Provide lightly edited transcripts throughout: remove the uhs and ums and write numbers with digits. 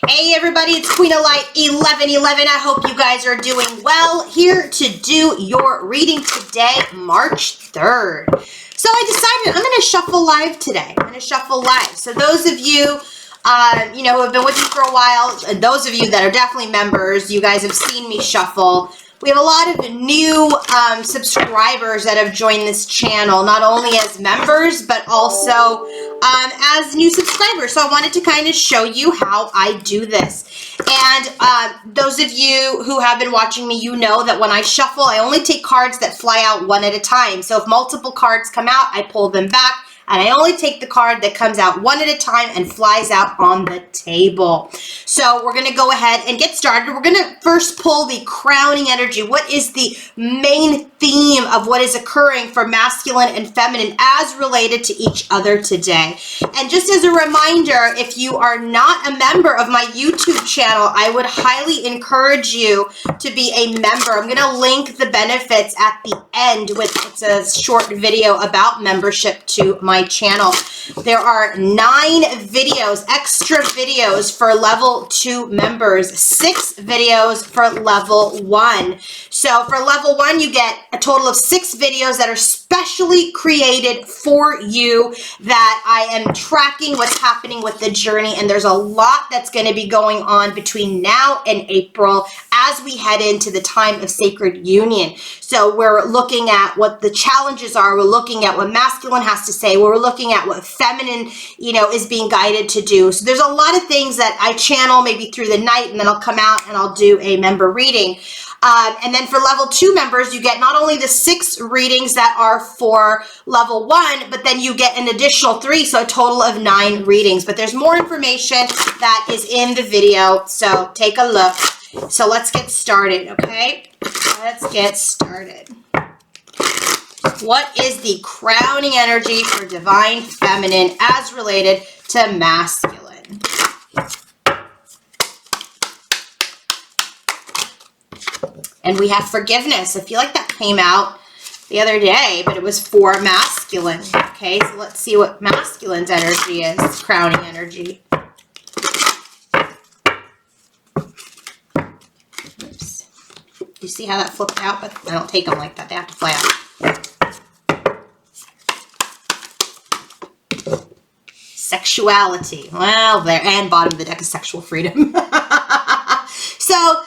Hey everybody, it's Queen of Light 1111. I hope you guys are doing well. Here to do your reading today, March 3rd. So I decided I'm going to shuffle live today. I'm going to shuffle live. So those of you, who have been with me for a while, those of you that are definitely members, you guys have seen me shuffle. We have a lot of new subscribers that have joined this channel, not only as members, but also as new subscribers. So I wanted to kind of show you how I do this. And those of you who have been watching me, you know that when I shuffle, I only take cards that fly out one at a time. So if multiple cards come out, I pull them back. And I only take the card that comes out one at a time and flies out on the table. So we're going to go ahead and get started. We're going to first pull the crowning energy. What is the main theme of what is occurring for masculine and feminine as related to each other today? And just as a reminder, if you are not a member of my YouTube channel, I would highly encourage you to be a member. I'm going to link the benefits at the end with it's a short video about membership to my channel. There are 9 videos, extra videos for level 2 members, 6 videos for level 1. So for level 1, you get a total of 6 videos that are specially created for you that I am tracking what's happening with the journey. And there's a lot that's going to be going on between now and April as we head into the time of sacred union. So we're looking at what the challenges are. We're looking at what masculine has to say. We're looking at what feminine, is being guided to do. So there's a lot of things that I channel maybe through the night, and then I'll come out and I'll do a member reading. And then for level 2 members, you get not only the 6 readings that are for level 1, but then you get an additional 3, so a total of 9 readings. But there's more information that is in the video, so take a look. So let's get started, okay? Let's get started. What is the crowning energy for divine feminine as related to masculine? And we have forgiveness. I feel like that came out the other day, but it was for masculine. Okay, so let's see what masculine's energy is, crowning energy. Oops. You see how that flipped out? But I don't take them like that. They have to fly out. Sexuality. Well, there, and bottom of the deck is sexual freedom. So,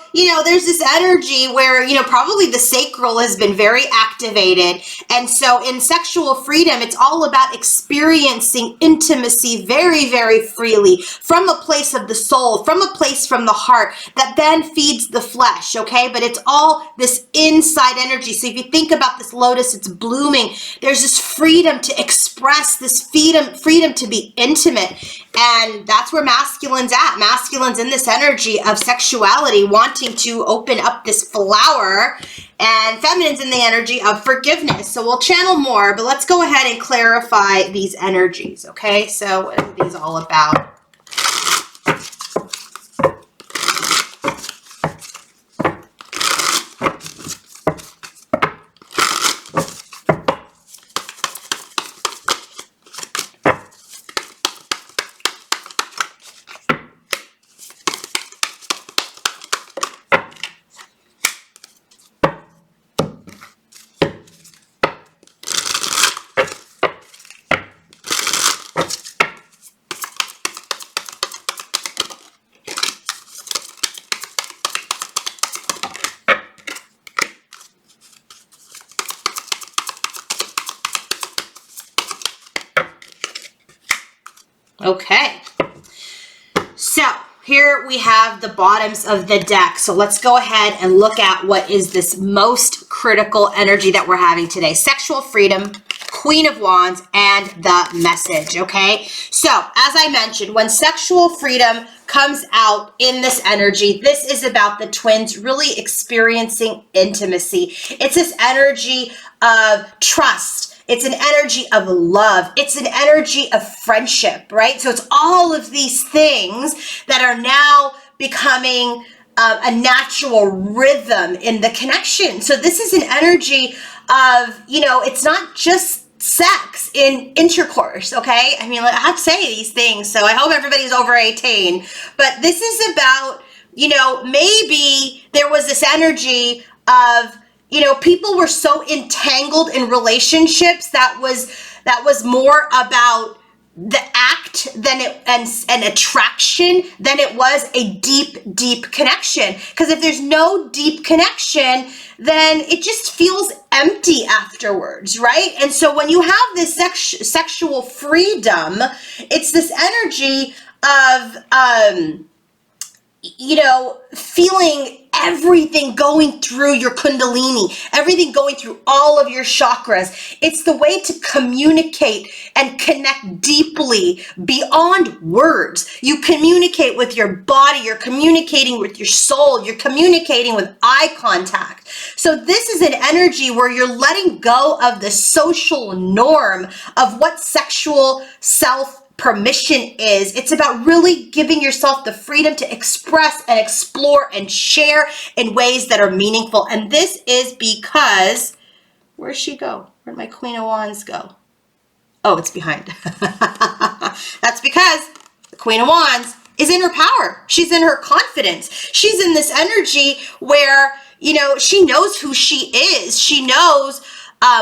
there's this energy where, probably the sacral has been very activated. And so in sexual freedom, it's all about experiencing intimacy very, very freely from a place of the soul, from a place from the heart that then feeds the flesh, okay? But it's all this inside energy. So if you think about this lotus, it's blooming. There's this freedom to express, this freedom to be intimate. And that's where masculine's at. Masculine's in this energy of sexuality, wanting to open up this flower, and feminine's in the energy of forgiveness. So we'll channel more, but let's go ahead and clarify these energies, okay? So what are these all about? Okay, so here we have the bottoms of the deck. So let's go ahead and look at what is this most critical energy that we're having today. Sexual freedom, Queen of Wands, and the message, okay? So as I mentioned, when sexual freedom comes out in this energy, this is about the twins really experiencing intimacy. It's this energy of trust. It's an energy of love. It's an energy of friendship, right? So it's all of these things that are now becoming a natural rhythm in the connection. So this is an energy of, it's not just sex in intercourse, okay? I mean, I have to say these things, so I hope everybody's over 18. But this is about, you know, maybe there was this energy of, you know, people were so entangled in relationships that was more about the act than it and attraction than it was a deep connection. Because if there's no deep connection, then it just feels empty afterwards, right? And so when you have this sexual freedom, it's this energy of you know, feeling everything going through your kundalini, everything going through all of your chakras. It's the way to communicate and connect deeply beyond words. You communicate with your body, you're communicating with your soul, you're communicating with eye contact. So this is an energy where you're letting go of the social norm of what sexual self permission is. It's about really giving yourself the freedom to express and explore and share in ways that are meaningful. And this is because, where'd she go? Where'd my Queen of Wands go? Oh, it's behind. That's because the Queen of Wands is in her power. She's in her confidence. She's in this energy where, you know, she knows who she is. She knows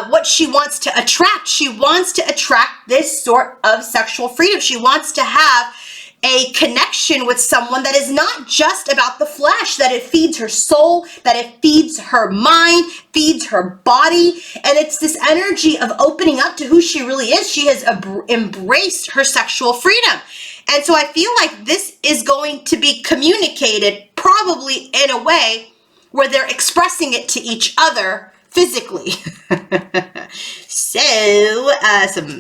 what she wants to attract. She wants to attract this sort of sexual freedom. She wants to have a connection with someone that is not just about the flesh, that it feeds her soul, that it feeds her mind, feeds her body. And it's this energy of opening up to who she really is. She has embraced her sexual freedom. And so I feel like this is going to be communicated probably in a way where they're expressing it to each other physically. So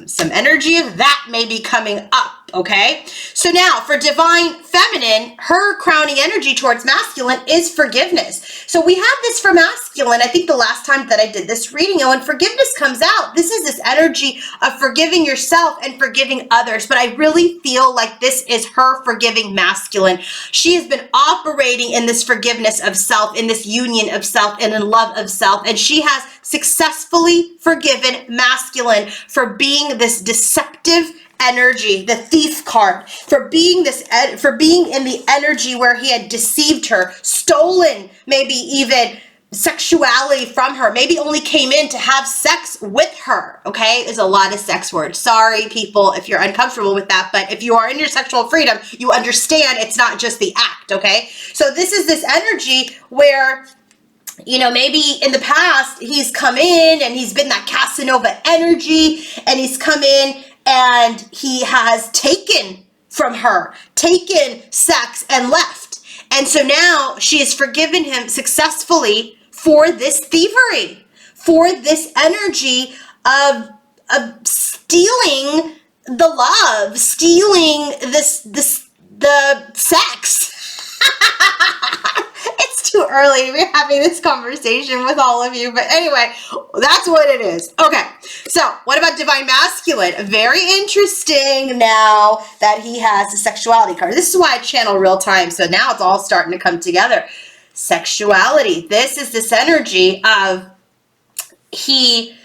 some energy of that may be coming up, okay? So now for divine feminine, her crowning energy towards masculine is forgiveness. So we had this for masculine, I think the last time that I did this reading, and when forgiveness comes out, this is this energy of forgiving yourself and forgiving others. But I really feel like this is her forgiving masculine. She has been operating in this forgiveness of self, in this union of self, and in love of self, and she has successfully forgiven masculine for being this deceptive energy, the thief card, for being in the energy where he had deceived her, stolen maybe even sexuality from her, maybe only came in to have sex with her. Okay, there's a lot of sex words. Sorry, people, if you're uncomfortable with that, but if you are in your sexual freedom, you understand it's not just the act. Okay, so this is this energy where, you know, maybe in the past he's come in and he's been that Casanova energy, and he's come in and he has taken from her, taken sex and left. And so now she has forgiven him successfully for this thievery, for this energy of stealing the love, stealing the sex. It's too early to be having this conversation with all of you, but anyway, that's what it is. Okay, so what about divine masculine? Very interesting now that he has the sexuality card. This is why I channel real time, so now it's all starting to come together. Sexuality. This is this energy of he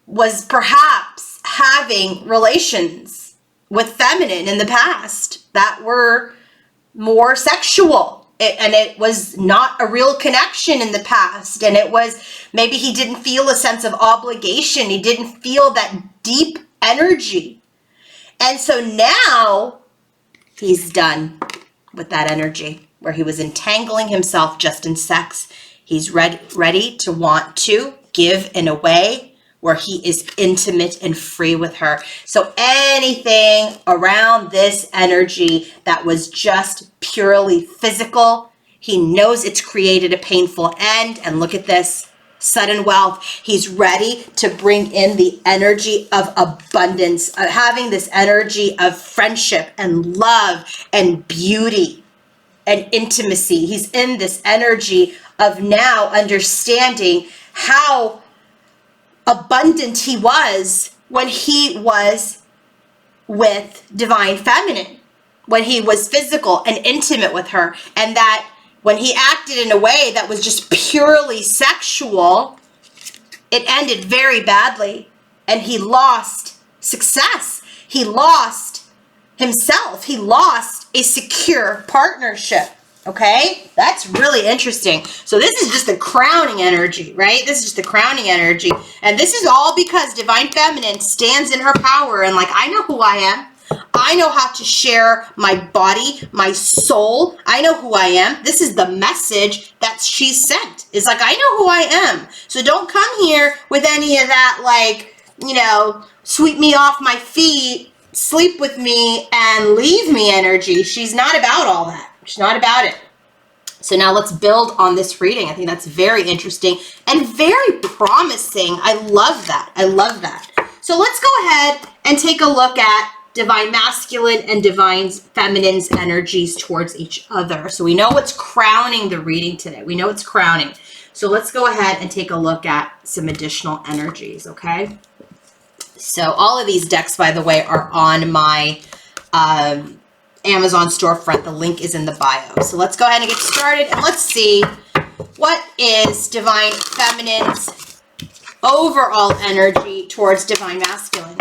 was perhaps having relations with feminine in the past that were more sexual. And it was not a real connection in the past. And it was, maybe he didn't feel a sense of obligation. He didn't feel that deep energy. And so now he's done with that energy where he was entangling himself just in sex. He's ready to want to give in a way where he is intimate and free with her. So anything around this energy that was just purely physical, he knows it's created a painful end. And look at this, sudden wealth. He's ready to bring in the energy of abundance, of having this energy of friendship and love and beauty and intimacy. He's in this energy of now understanding how abundant he was when he was with divine feminine, when he was physical and intimate with her, and that when he acted in a way that was just purely sexual, it ended very badly. and he lost success. He lost himself. He lost a secure partnership. Okay, that's really interesting. So this is just the crowning energy, right? This is just the crowning energy. And this is all because Divine Feminine stands in her power and like, I know who I am. I know how to share my body, my soul. I know who I am. This is the message that she sent. It's like, I know who I am. So don't come here with any of that, like, you know, sweep me off my feet, sleep with me, and leave me energy. She's not about all that. She's not about it. So now let's build on this reading. I think that's very interesting and very promising. I love that. I love that. So let's go ahead and take a look at Divine Masculine and Divine Feminine's energies towards each other. So we know what's crowning the reading today. We know it's crowning. So let's go ahead and take a look at some additional energies, okay? So all of these decks, by the way, are on my Amazon storefront. The link is in the bio. So let's go ahead and get started, and let's see what is Divine Feminine's overall energy towards Divine Masculine.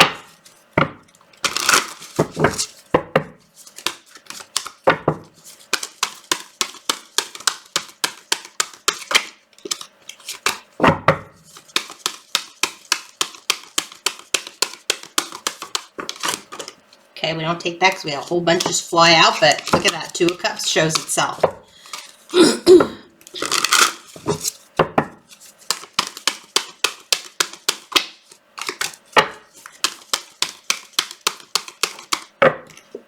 Okay, we don't take that because we have a whole bunch just fly out, but look at that. Two of Cups shows itself.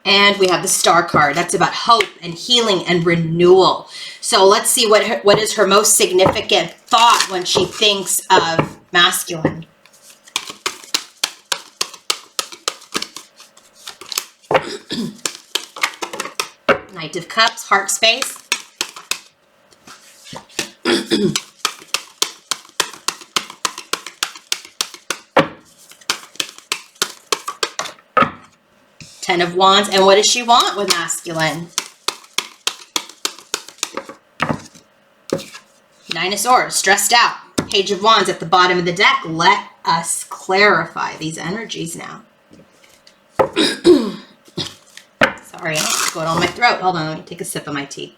And we have the Star card. That's about hope and healing and renewal. So let's see what is her most significant thought when she thinks of masculine. Knight of Cups, heart space. Ten of Wands. And what does she want with masculine? Nine of Swords, stressed out. Page of Wands at the bottom of the deck. Let us clarify these energies now. Sorry, it's going on my throat. Hold on, let me take a sip of my tea.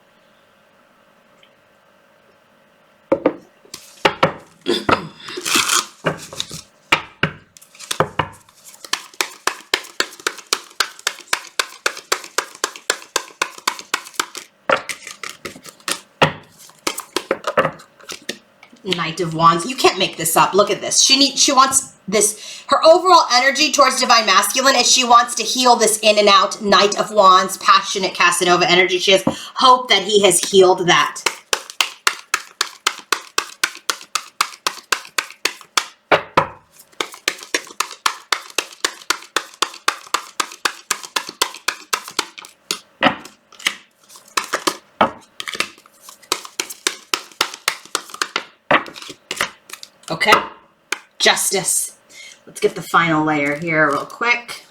Knight of Wands. You can't make this up. Look at this. She wants this. Her overall energy towards Divine Masculine is she wants to heal this in and out Knight of Wands, passionate Casanova energy. She has hope that he has healed that. Okay, Justice. Let's get the final layer here real quick.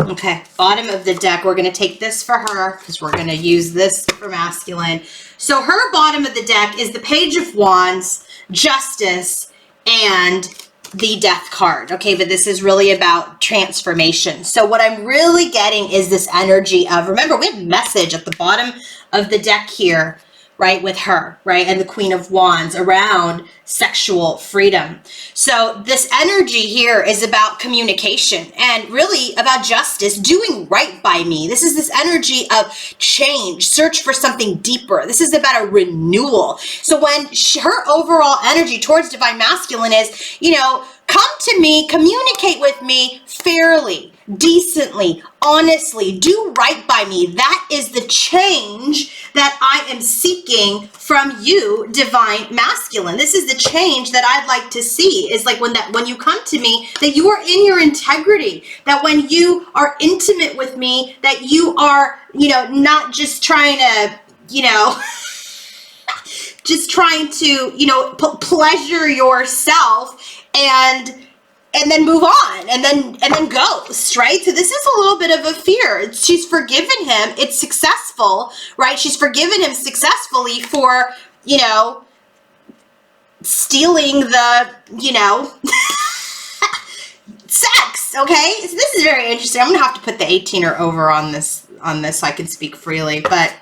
Okay, bottom of the deck, we're going to take this for her because we're going to use this for masculine. So her bottom of the deck is the Page of Wands, Justice, and the Death card. Okay, but this is really about transformation. So what I'm really getting is this energy of, remember, we have message at the bottom of the deck here, right, with her, right, and the Queen of Wands around sexual freedom. So this energy here is about communication and really about justice, doing right by me. This is this energy of change, search for something deeper. This is about a renewal. So when her overall energy towards Divine Masculine is, you know, come to me, communicate with me fairly. decently, honestly, do right by me. That is the change that I am seeking from you, divine masculine. This is the change that I'd like to see, is like when you come to me, that you are in your integrity, that when you are intimate with me, that you are, not just trying to, just trying to, pleasure yourself and then move on and then ghost, right? So this is a little bit of a fear. She's forgiven him. It's successful, right? She's forgiven him successfully for, stealing the, sex, okay? So this is very interesting. I'm going to have to put the 18er over on this so I can speak freely. But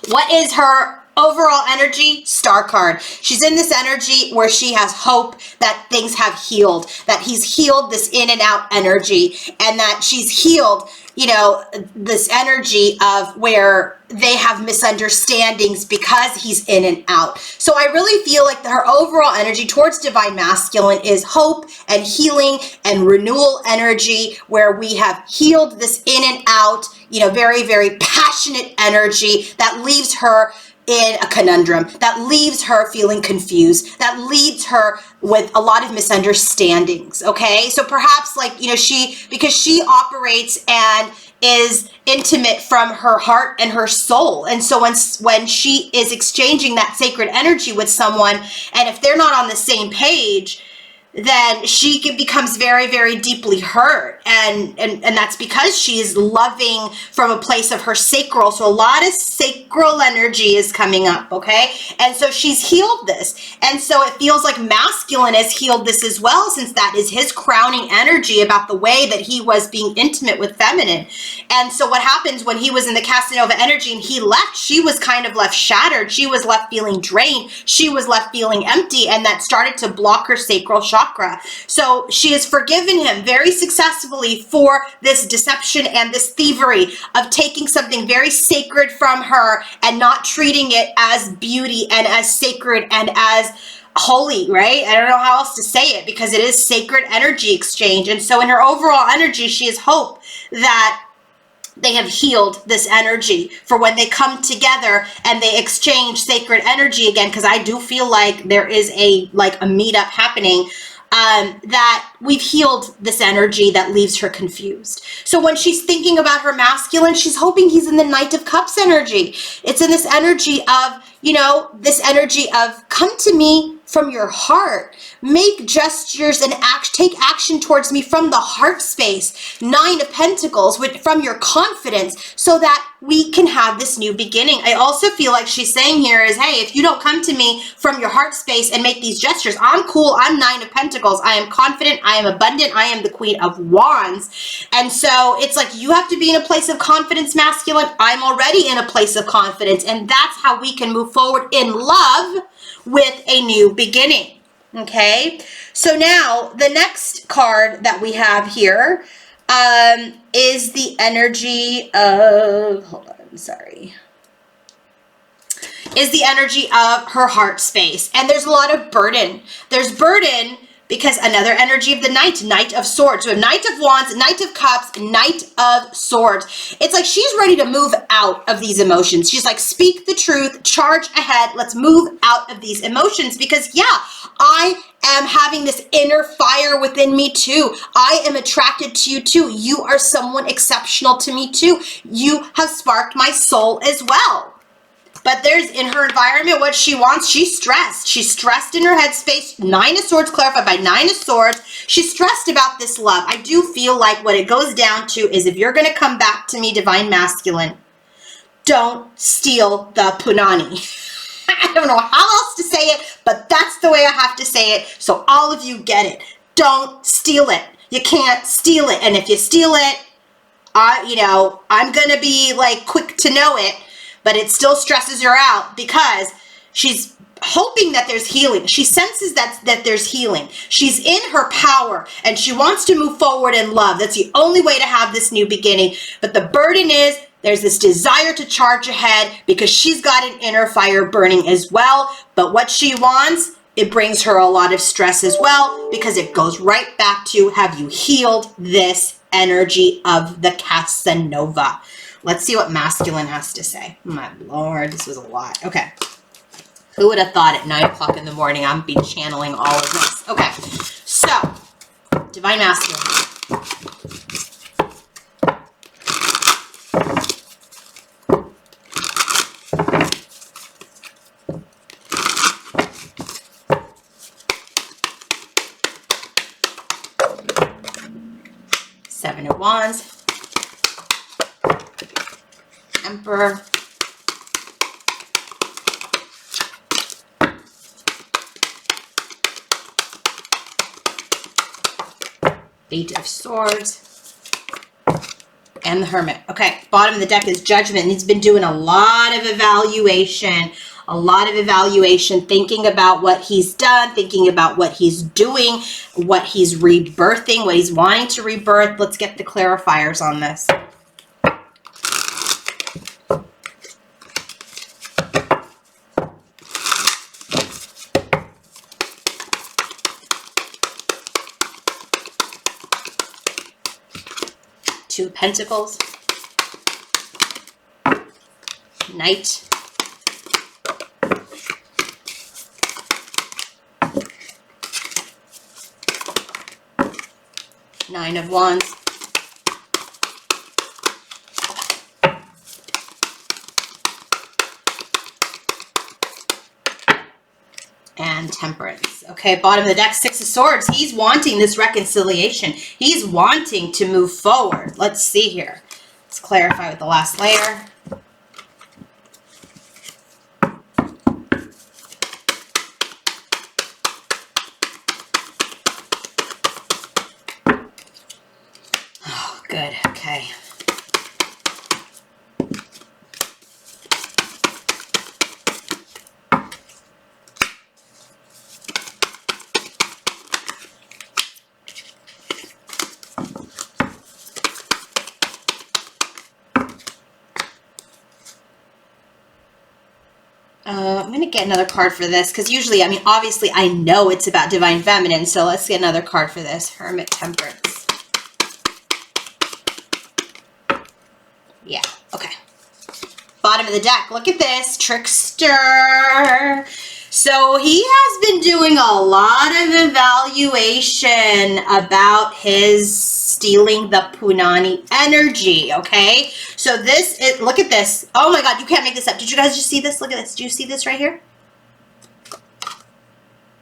what is her overall energy? Star card. She's in this energy where she has hope that things have healed, that he's healed this in and out energy, and that she's healed, this energy of where they have misunderstandings because he's in and out. So I really feel like her overall energy towards divine masculine is hope and healing and renewal energy, where we have healed this in and out, very, very passionate energy that leaves her in a conundrum, that leaves her feeling confused, that leaves her with a lot of misunderstandings, okay? So perhaps because she operates and is intimate from her heart and her soul. And so when she is exchanging that sacred energy with someone, and if they're not on the same page, then she becomes very, very deeply hurt. And that's because she is loving from a place of her sacral. So a lot of sacral energy is coming up, okay? And so she's healed this. And so it feels like masculine has healed this as well, since that is his crowning energy about the way that he was being intimate with feminine. And so what happens when he was in the Casanova energy and he left, she was kind of left shattered. She was left feeling drained. She was left feeling empty, and that started to block her sacral chakra. So she has forgiven him very successfully for this deception and this thievery of taking something very sacred from her and not treating it as beauty and as sacred and as holy, right? I don't know how else to say it, because it is sacred energy exchange. And so in her overall energy, she has hope that they have healed this energy for when they come together and they exchange sacred energy again, because I do feel like there is a meetup happening, that we've healed this energy that leaves her confused. So when she's thinking about her masculine, she's hoping he's in the Knight of Cups energy. It's in this energy of, this energy of come to me from your heart, make gestures and take action towards me from the heart space. 9 of Pentacles, from your confidence, so that we can have this new beginning. I also feel like she's saying here is, hey, if you don't come to me from your heart space and make these gestures, I'm cool. I'm 9 of Pentacles. I am confident. I am abundant. I am the Queen of Wands. And so it's like you have to be in a place of confidence, masculine. I'm already in a place of confidence. And that's how we can move forward in love with a new beginning. Okay, so now the next card that we have here is the energy of, is the energy of her heart space. And there's a lot of burden. There's burden because another energy of the Knight of Swords. So Knight of Wands, Knight of Cups, Knight of Swords. It's like she's ready to move out of these emotions. She's like, speak the truth, charge ahead. Let's move out of these emotions, because I am having this inner fire within me too. I am attracted to you too. You are someone exceptional to me too. You have sparked my soul as well. But there's, in her environment, what she wants, she's stressed. She's stressed in her headspace. 9 of Swords clarified by 9 of Swords. She's stressed about this love. I do feel like what it goes down to is, if you're going to come back to me, divine masculine, don't steal the punani. I don't know how else to say it, but that's the way I have to say it. So all of you get it. Don't steal it. You can't steal it. And if you steal it, I'm going to be quick to know it. But it still stresses her out because she's hoping that there's healing. She senses that there's healing. She's in her power and she wants to move forward in love. That's the only way to have this new beginning. But the burden is, there's this desire to charge ahead because she's got an inner fire burning as well. But what she wants, it brings her a lot of stress as well, because it goes right back to, have you healed this energy of the Casanova. Let's see what masculine has to say. My Lord, this was a lot. Okay. Who would have thought at 9 o'clock in the morning I'd be channeling all of this? Okay. So, divine masculine. Seven of Wands, Emperor, Eight of Swords, and the Hermit. Okay, bottom of the deck is Judgment, and he's been doing a lot of evaluation, thinking about what he's done, thinking about what he's doing, what he's rebirthing, what he's wanting to rebirth. Let's get the clarifiers on this. Two of Pentacles, Knight, Nine of Wands, and Temperance. Okay, bottom of the deck, Six of Swords. He's wanting this reconciliation. He's wanting to move forward. Let's see here. Let's clarify with the last layer. Oh, good. Okay. I'm going to get another card for this because usually, I mean, obviously I know it's about Divine Feminine, so let's get another card for this. Hermit, Temperance. Yeah, okay. Bottom of the deck, look at this, Trickster. So he has been doing a lot of evaluation about his stealing the Punani energy, okay? So this is, look at this. Oh my God, you can't make this up. Did you guys just see this? Look at this. Do you see this right here?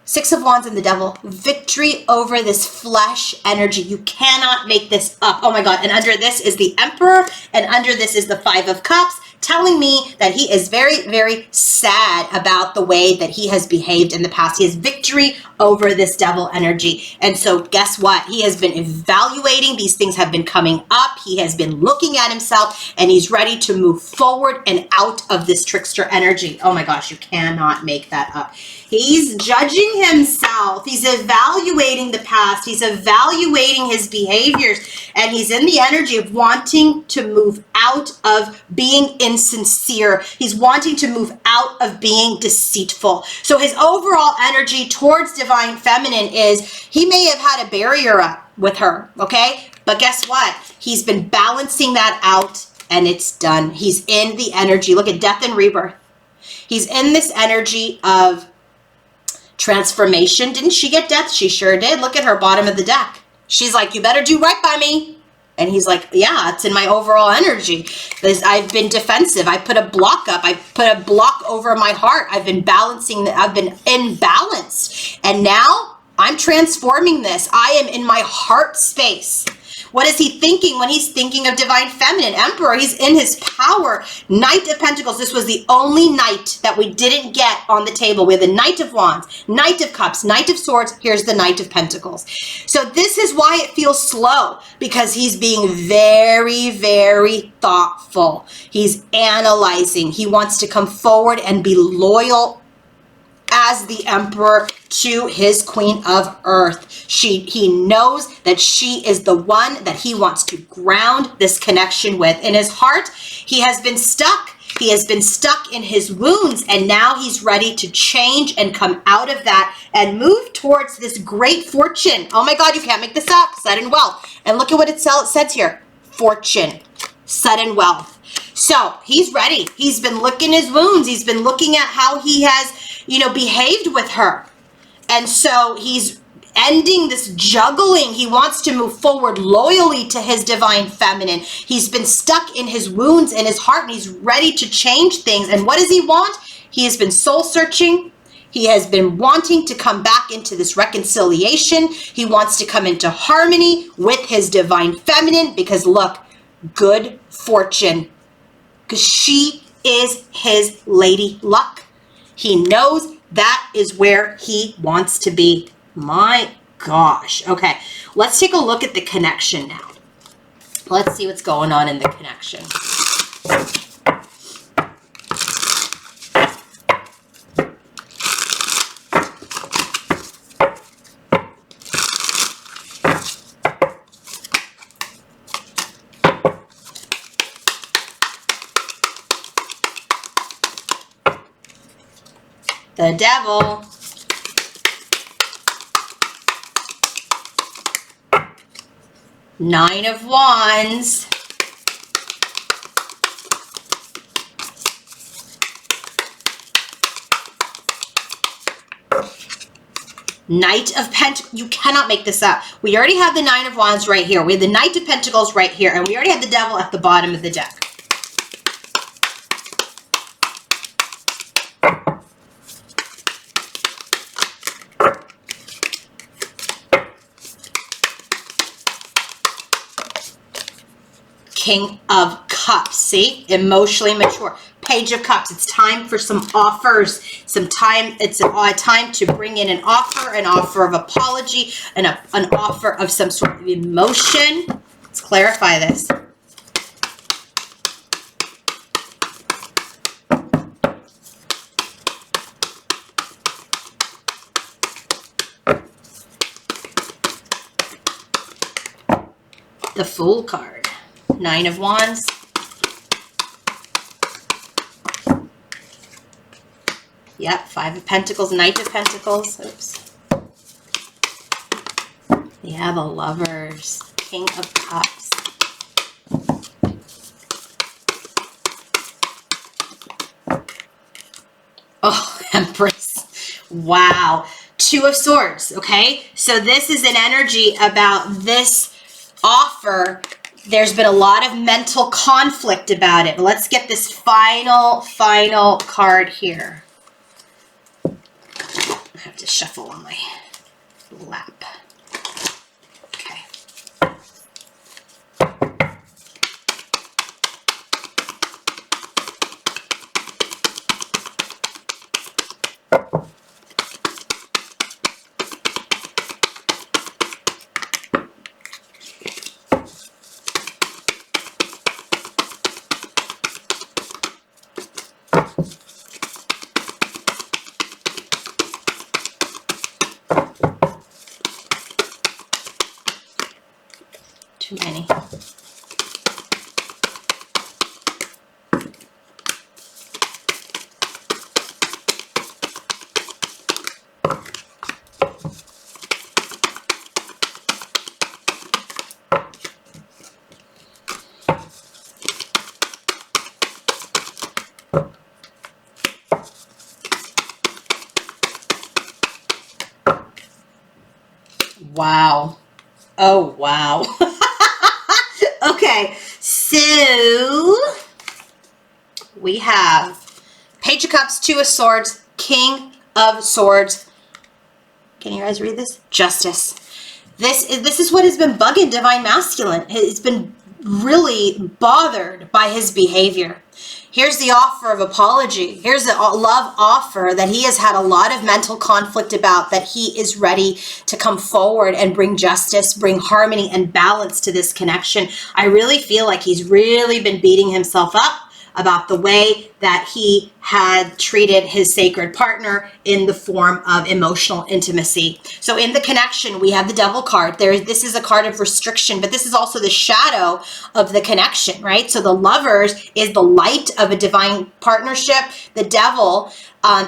Six of Wands and the Devil. Victory over this flesh energy. You cannot make this up. Oh my God. And under this is the Emperor, and under this is the Five of Cups, telling me that he is very, very sad about the way that he has behaved in the past. He has victory over this devil energy. And so guess what? He has been evaluating. These things have been coming up. He has been looking at himself, and he's ready to move forward and out of this trickster energy. Oh my gosh, you cannot make that up. He's judging himself. He's evaluating the past. He's evaluating his behaviors, and he's in the energy of wanting to move out of being insincere. He's wanting to move out of being deceitful. So his overall energy towards Divine Feminine is he may have had a barrier up with her, okay? But guess what? He's been balancing that out, and it's done. He's in the energy. Look at Death and Rebirth. He's in this energy of transformation. Didn't she get death? She sure did. Look at her, bottom of the deck. She's like, you better do right by me. And he's like, yeah, it's in my overall energy. I've been defensive. I put a block up. I put a block over my heart. I've been balancing. I've been imbalanced. And now I'm transforming this. I am in my heart space. What is he thinking when he's thinking of Divine Feminine? Emperor, he's in his power. Knight of Pentacles. This was the only Knight that we didn't get on the table. We have the Knight of Wands, Knight of Cups, Knight of Swords. Here's the Knight of Pentacles. So this is why it feels slow, because he's being very, very thoughtful. He's analyzing. He wants to come forward and be loyal as the Emperor to his Queen of Earth. He knows that she is the one that he wants to ground this connection with. In his heart, he has been stuck. He has been stuck in his wounds, and now he's ready to change and come out of that and move towards this great fortune. Oh my God, you can't make this up. Sudden wealth. And look at what it says here. Fortune. Sudden wealth. So he's ready. He's been licking his wounds. He's been looking at how he has, behaved with her. And so he's ending this juggling. He wants to move forward loyally to his divine feminine. He's been stuck in his wounds in his heart, and he's ready to change things. And what does he want? He has been soul searching. He has been wanting to come back into this reconciliation. He wants to come into harmony with his divine feminine because look, good fortune, because she is his lady luck. He knows that is where he wants to be. My gosh. Okay, let's take a look at the connection now. Let's see what's going on in the connection. The devil. Nine of Wands. Knight of Pentacles. You cannot make this up. We already have the Nine of Wands right here. We have the Knight of Pentacles right here. And we already have the Devil at the bottom of the deck. King of Cups, see? Emotionally mature. Page of Cups, it's time for some offers, it's a time to bring in an offer of apology, and an offer of some sort of emotion. Let's clarify this. The Fool card. Nine of Wands. Yep, Five of Pentacles, Knight of Pentacles. Oops. Yeah, the Lovers. King of Cups. Oh, Empress. Wow. Two of Swords, okay? So this is an energy about this offer. There's been a lot of mental conflict about it. Let's get this final card here. I have to shuffle on my lap. Okay. Too many. Wow. Oh, wow. Okay, so we have Page of Cups, Two of Swords, King of Swords. Can you guys read this? Justice. This is what has been bugging Divine Masculine. He's been really bothered by his behavior. Here's the offer of apology. Here's the love offer that he has had a lot of mental conflict about, that he is ready to come forward and bring justice, bring harmony and balance to this connection. I really feel like he's really been beating himself up about the way that he had treated his sacred partner in the form of emotional intimacy. So in the connection, we have the Devil card. This is a card of restriction, but this is also the shadow of the connection, right? So the Lovers is the light of a divine partnership. The Devil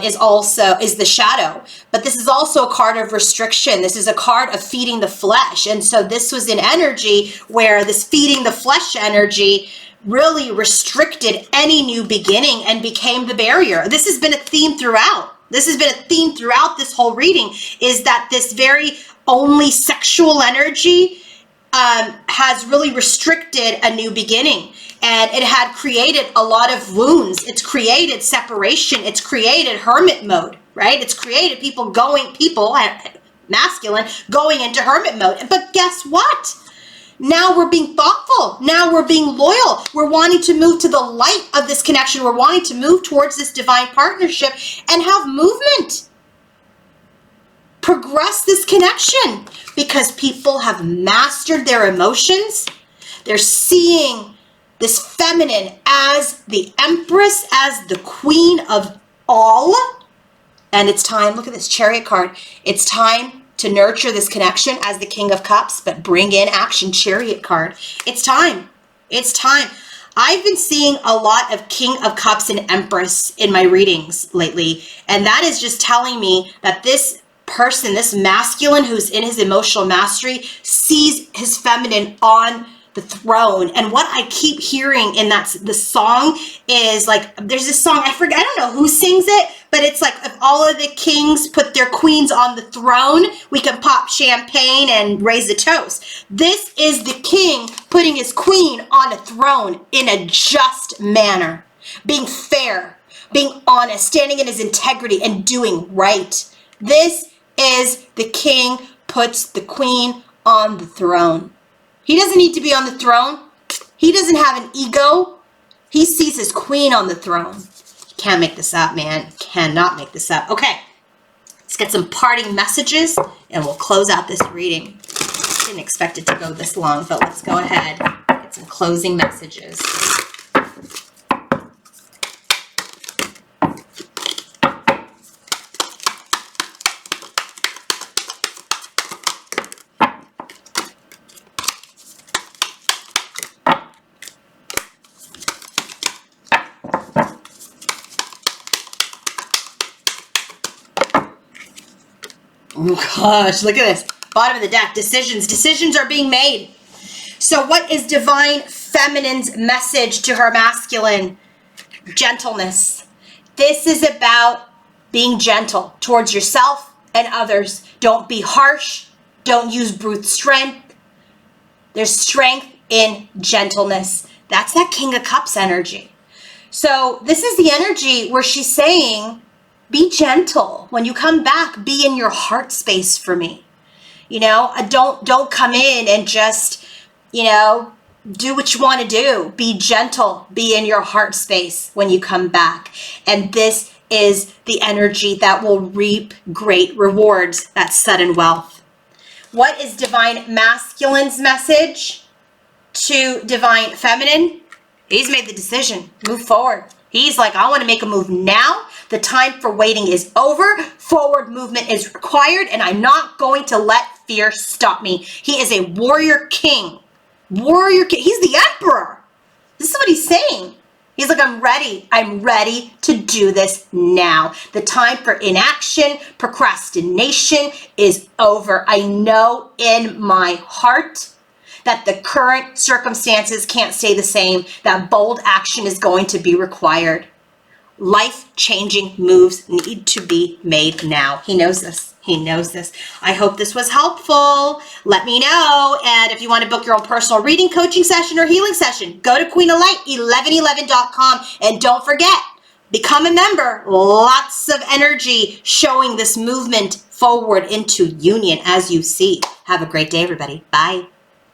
is the shadow, but this is also a card of restriction. This is a card of feeding the flesh. And so this was an energy where this feeding the flesh energy really restricted any new beginning and became the barrier. This has been a theme throughout. This has been a theme throughout this whole reading, is that this very only sexual energy has really restricted a new beginning. And it had created a lot of wounds. It's created separation. It's created hermit mode, right? It's created masculine, going into hermit mode. But guess what? Now we're being thoughtful. Now we're being loyal. We're wanting to move to the light of this connection. We're wanting to move towards this divine partnership and have movement. Progress this connection, because people have mastered their emotions. They're seeing this feminine as the empress, as the queen of all. And it's time, look at this Chariot card. It's time to nurture this connection as the King of Cups, but bring in action, Chariot card. It's time. It's time. I've been seeing a lot of King of Cups and Empress in my readings lately. And that is just telling me that this person, this masculine who's in his emotional mastery, sees his feminine on the throne. And what I keep hearing in the song is like, there's this song, I don't know who sings it, but it's like, if all of the kings put their queens on the throne, we can pop champagne and raise a toast. This is the king putting his queen on a throne in a just manner, being fair, being honest, standing in his integrity and doing right. This is the king puts the queen on the throne. He doesn't need to be on the throne. He doesn't have an ego. He sees his queen on the throne. You can't make this up, man. Cannot make this up. Okay, let's get some parting messages and we'll close out this reading. Didn't expect it to go this long, but let's go ahead. Get some closing messages. Oh gosh, look at this. Bottom of the deck, decisions. Decisions are being made. So what is divine feminine's message to her masculine? Gentleness. This is about being gentle towards yourself and others. Don't be harsh. Don't use brute strength. There's strength in gentleness. That's that King of Cups energy. So this is the energy where she's saying, be gentle. When you come back, be in your heart space for me. You know, don't come in and just, do what you want to do. Be gentle. Be in your heart space when you come back. And this is the energy that will reap great rewards, that sudden wealth. What is divine masculine's message to divine feminine? He's made the decision. Move forward. He's like, I want to make a move now. The time for waiting is over. Forward movement is required, and I'm not going to let fear stop me. He is a warrior king. Warrior king. He's the emperor. This is what he's saying. He's like, I'm ready. I'm ready to do this now. The time for inaction, procrastination is over. I know in my heart that the current circumstances can't stay the same, that bold action is going to be required. Life-changing moves need to be made now. He knows this. He knows this. I hope this was helpful. Let me know. And if you want to book your own personal reading, coaching session, or healing session, go to queenoflight1111.com. And don't forget, become a member. Lots of energy showing this movement forward into union as you see. Have a great day, everybody. Bye.